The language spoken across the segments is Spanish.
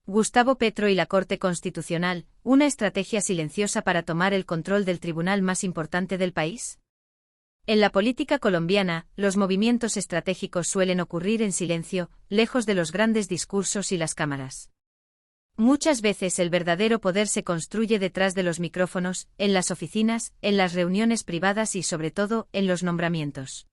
Gustavo Petro y la Corte Constitucional, una estrategia silenciosa para tomar el control del tribunal más importante del país. En la política colombiana, los movimientos estratégicos suelen ocurrir en silencio, lejos de los grandes discursos y las cámaras. Muchas veces el verdadero poder se construye detrás de los micrófonos, en las oficinas, en las reuniones privadas y sobre todo, en los nombramientos.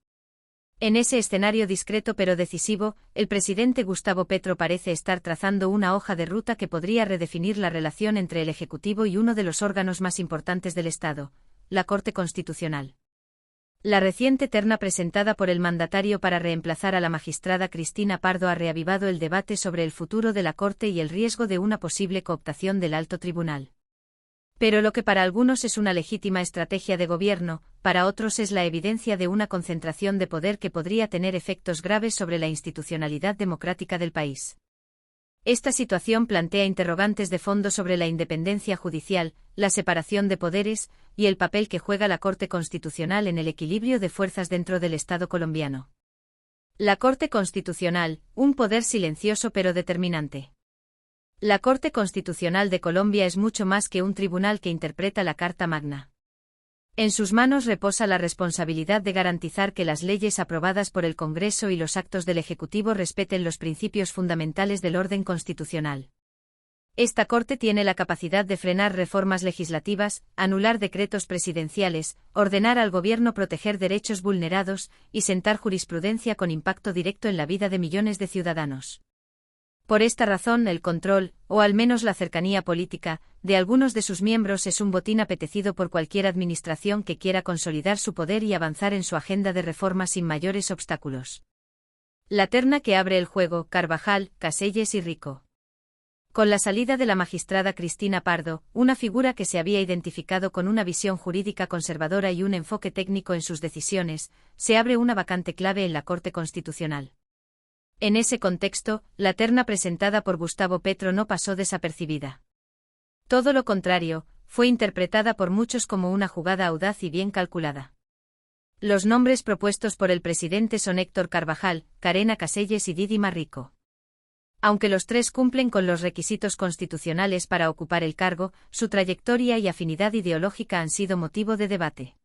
En ese escenario discreto pero decisivo, el presidente Gustavo Petro parece estar trazando una hoja de ruta que podría redefinir la relación entre el Ejecutivo y uno de los órganos más importantes del Estado, la Corte Constitucional. La reciente terna presentada por el mandatario para reemplazar a la magistrada Cristina Pardo ha reavivado el debate sobre el futuro de la Corte y el riesgo de una posible cooptación del alto tribunal. Pero lo que para algunos es una legítima estrategia de gobierno, para otros es la evidencia de una concentración de poder que podría tener efectos graves sobre la institucionalidad democrática del país. Esta situación plantea interrogantes de fondo sobre la independencia judicial, la separación de poderes, y el papel que juega la Corte Constitucional en el equilibrio de fuerzas dentro del Estado colombiano. La Corte Constitucional, un poder silencioso pero determinante. La Corte Constitucional de Colombia es mucho más que un tribunal que interpreta la Carta Magna. En sus manos reposa la responsabilidad de garantizar que las leyes aprobadas por el Congreso y los actos del Ejecutivo respeten los principios fundamentales del orden constitucional. Esta Corte tiene la capacidad de frenar reformas legislativas, anular decretos presidenciales, ordenar al gobierno proteger derechos vulnerados y sentar jurisprudencia con impacto directo en la vida de millones de ciudadanos. Por esta razón, el control, o al menos la cercanía política, de algunos de sus miembros es un botín apetecido por cualquier administración que quiera consolidar su poder y avanzar en su agenda de reformas sin mayores obstáculos. La terna que abre el juego: Carvajal, Caselles y Rico. Con la salida de la magistrada Cristina Pardo, una figura que se había identificado con una visión jurídica conservadora y un enfoque técnico en sus decisiones, se abre una vacante clave en la Corte Constitucional. En ese contexto, la terna presentada por Gustavo Petro no pasó desapercibida. Todo lo contrario, fue interpretada por muchos como una jugada audaz y bien calculada. Los nombres propuestos por el presidente son Héctor Carvajal, Carena Caselles y Didi Marrico. Aunque los tres cumplen con los requisitos constitucionales para ocupar el cargo, su trayectoria y afinidad ideológica han sido motivo de debate.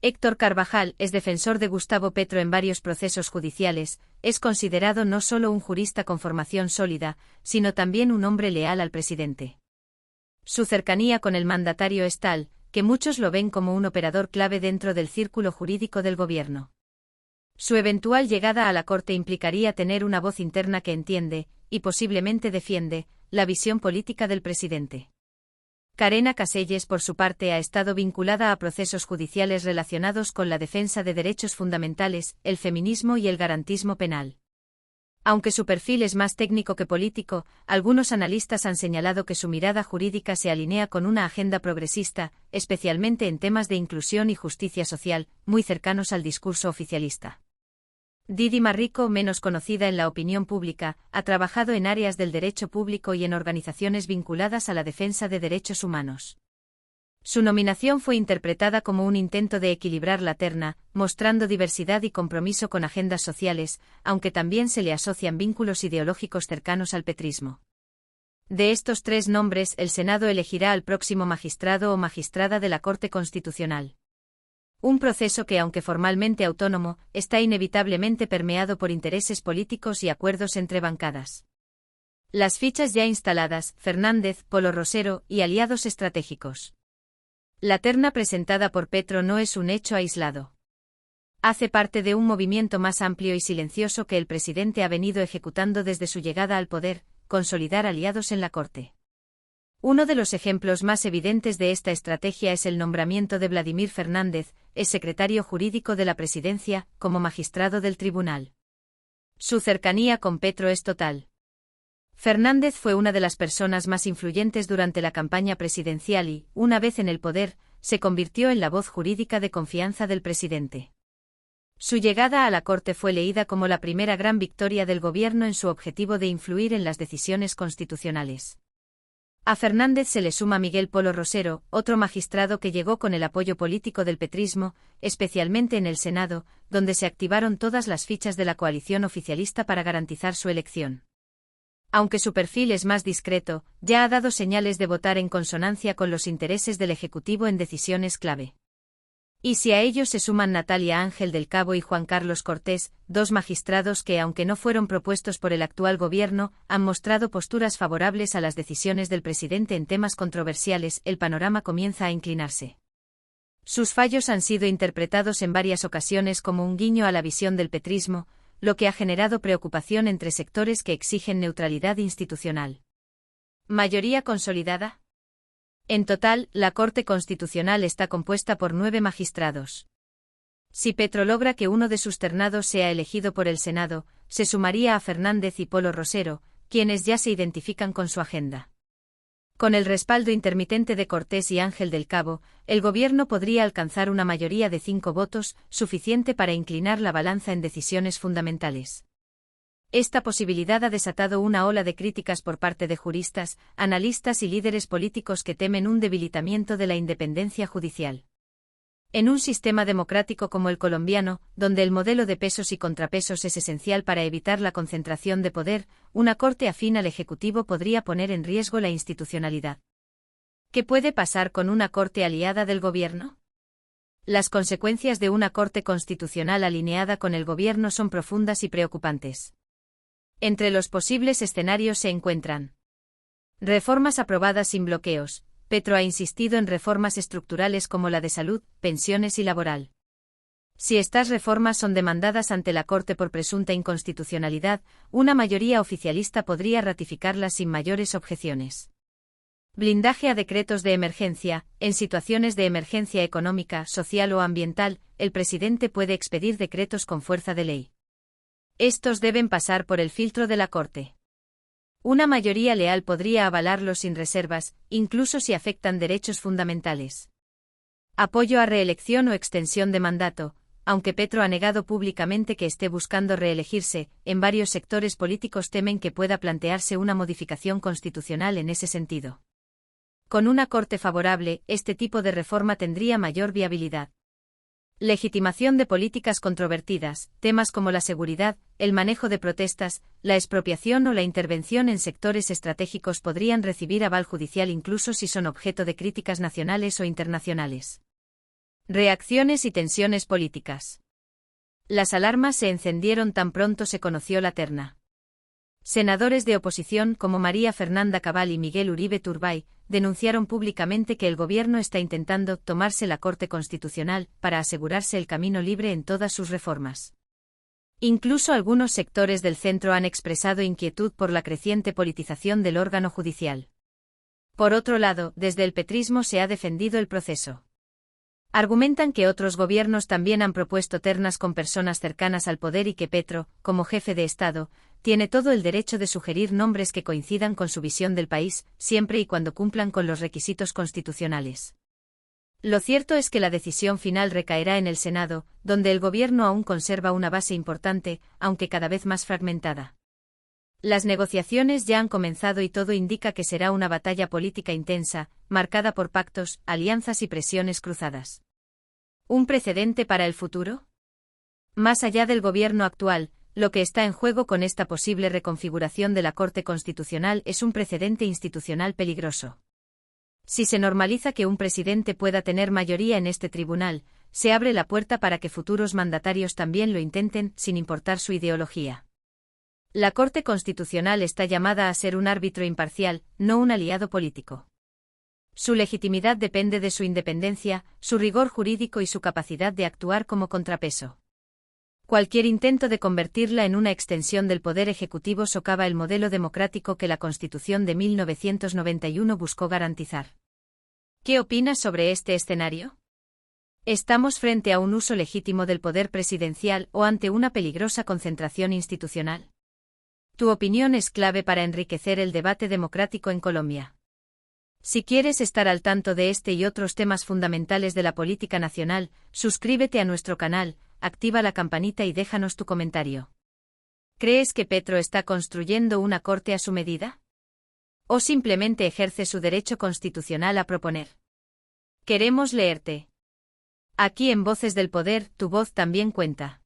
Héctor Carvajal es defensor de Gustavo Petro en varios procesos judiciales, es considerado no solo un jurista con formación sólida, sino también un hombre leal al presidente. Su cercanía con el mandatario es tal, que muchos lo ven como un operador clave dentro del círculo jurídico del gobierno. Su eventual llegada a la Corte implicaría tener una voz interna que entiende, y posiblemente defiende, la visión política del presidente. Carena Caselles, por su parte, ha estado vinculada a procesos judiciales relacionados con la defensa de derechos fundamentales, el feminismo y el garantismo penal. Aunque su perfil es más técnico que político, algunos analistas han señalado que su mirada jurídica se alinea con una agenda progresista, especialmente en temas de inclusión y justicia social, muy cercanos al discurso oficialista. Didi Marrico, menos conocida en la opinión pública, ha trabajado en áreas del derecho público y en organizaciones vinculadas a la defensa de derechos humanos. Su nominación fue interpretada como un intento de equilibrar la terna, mostrando diversidad y compromiso con agendas sociales, aunque también se le asocian vínculos ideológicos cercanos al petrismo. De estos tres nombres, el Senado elegirá al próximo magistrado o magistrada de la Corte Constitucional. Un proceso que, aunque formalmente autónomo, está inevitablemente permeado por intereses políticos y acuerdos entre bancadas. Las fichas ya instaladas: Fernández, Polo Rosero y aliados estratégicos. La terna presentada por Petro no es un hecho aislado. Hace parte de un movimiento más amplio y silencioso que el presidente ha venido ejecutando desde su llegada al poder: consolidar aliados en la Corte. Uno de los ejemplos más evidentes de esta estrategia es el nombramiento de Vladimir Fernández, exsecretario jurídico de la Presidencia, como magistrado del tribunal. Su cercanía con Petro es total. Fernández fue una de las personas más influyentes durante la campaña presidencial y, una vez en el poder, se convirtió en la voz jurídica de confianza del presidente. Su llegada a la Corte fue leída como la primera gran victoria del gobierno en su objetivo de influir en las decisiones constitucionales. A Fernández se le suma Miguel Polo Rosero, otro magistrado que llegó con el apoyo político del petrismo, especialmente en el Senado, donde se activaron todas las fichas de la coalición oficialista para garantizar su elección. Aunque su perfil es más discreto, ya ha dado señales de votar en consonancia con los intereses del Ejecutivo en decisiones clave. Y si a ellos se suman Natalia Ángel del Cabo y Juan Carlos Cortés, dos magistrados que, aunque no fueron propuestos por el actual gobierno, han mostrado posturas favorables a las decisiones del presidente en temas controversiales, el panorama comienza a inclinarse. Sus fallos han sido interpretados en varias ocasiones como un guiño a la visión del petrismo, lo que ha generado preocupación entre sectores que exigen neutralidad institucional. ¿Mayoría consolidada? En total, la Corte Constitucional está compuesta por 9 magistrados. Si Petro logra que uno de sus ternados sea elegido por el Senado, se sumaría a Fernández y Polo Rosero, quienes ya se identifican con su agenda. Con el respaldo intermitente de Cortés y Ángel del Cabo, el gobierno podría alcanzar una mayoría de 5 votos, suficiente para inclinar la balanza en decisiones fundamentales. Esta posibilidad ha desatado una ola de críticas por parte de juristas, analistas y líderes políticos que temen un debilitamiento de la independencia judicial. En un sistema democrático como el colombiano, donde el modelo de pesos y contrapesos es esencial para evitar la concentración de poder, una corte afín al Ejecutivo podría poner en riesgo la institucionalidad. ¿Qué puede pasar con una corte aliada del gobierno? Las consecuencias de una corte constitucional alineada con el gobierno son profundas y preocupantes. Entre los posibles escenarios se encuentran reformas aprobadas sin bloqueos. Petro ha insistido en reformas estructurales como la de salud, pensiones y laboral. Si estas reformas son demandadas ante la Corte por presunta inconstitucionalidad, una mayoría oficialista podría ratificarlas sin mayores objeciones. Blindaje a decretos de emergencia. En situaciones de emergencia económica, social o ambiental, el presidente puede expedir decretos con fuerza de ley. Estos deben pasar por el filtro de la Corte. Una mayoría leal podría avalarlos sin reservas, incluso si afectan derechos fundamentales. Apoyo a reelección o extensión de mandato. Aunque Petro ha negado públicamente que esté buscando reelegirse, en varios sectores políticos temen que pueda plantearse una modificación constitucional en ese sentido. Con una Corte favorable, este tipo de reforma tendría mayor viabilidad. Legitimación de políticas controvertidas, temas como la seguridad, el manejo de protestas, la expropiación o la intervención en sectores estratégicos podrían recibir aval judicial incluso si son objeto de críticas nacionales o internacionales. Reacciones y tensiones políticas. Las alarmas se encendieron tan pronto se conoció la terna. Senadores de oposición como María Fernanda Cabal y Miguel Uribe Turbay denunciaron públicamente que el gobierno está intentando tomarse la Corte Constitucional para asegurarse el camino libre en todas sus reformas. Incluso algunos sectores del centro han expresado inquietud por la creciente politización del órgano judicial. Por otro lado, desde el petrismo se ha defendido el proceso. Argumentan que otros gobiernos también han propuesto ternas con personas cercanas al poder y que Petro, como jefe de Estado, tiene todo el derecho de sugerir nombres que coincidan con su visión del país, siempre y cuando cumplan con los requisitos constitucionales. Lo cierto es que la decisión final recaerá en el Senado, donde el gobierno aún conserva una base importante, aunque cada vez más fragmentada. Las negociaciones ya han comenzado y todo indica que será una batalla política intensa, marcada por pactos, alianzas y presiones cruzadas. ¿Un precedente para el futuro? Más allá del gobierno actual, lo que está en juego con esta posible reconfiguración de la Corte Constitucional es un precedente institucional peligroso. Si se normaliza que un presidente pueda tener mayoría en este tribunal, se abre la puerta para que futuros mandatarios también lo intenten, sin importar su ideología. La Corte Constitucional está llamada a ser un árbitro imparcial, no un aliado político. Su legitimidad depende de su independencia, su rigor jurídico y su capacidad de actuar como contrapeso. Cualquier intento de convertirla en una extensión del poder ejecutivo socava el modelo democrático que la Constitución de 1991 buscó garantizar. ¿Qué opinas sobre este escenario? ¿Estamos frente a un uso legítimo del poder presidencial o ante una peligrosa concentración institucional? Tu opinión es clave para enriquecer el debate democrático en Colombia. Si quieres estar al tanto de este y otros temas fundamentales de la política nacional, suscríbete a nuestro canal, activa la campanita y déjanos tu comentario. ¿Crees que Petro está construyendo una corte a su medida? ¿O simplemente ejerce su derecho constitucional a proponer? Queremos leerte. Aquí en Voces del Poder, tu voz también cuenta.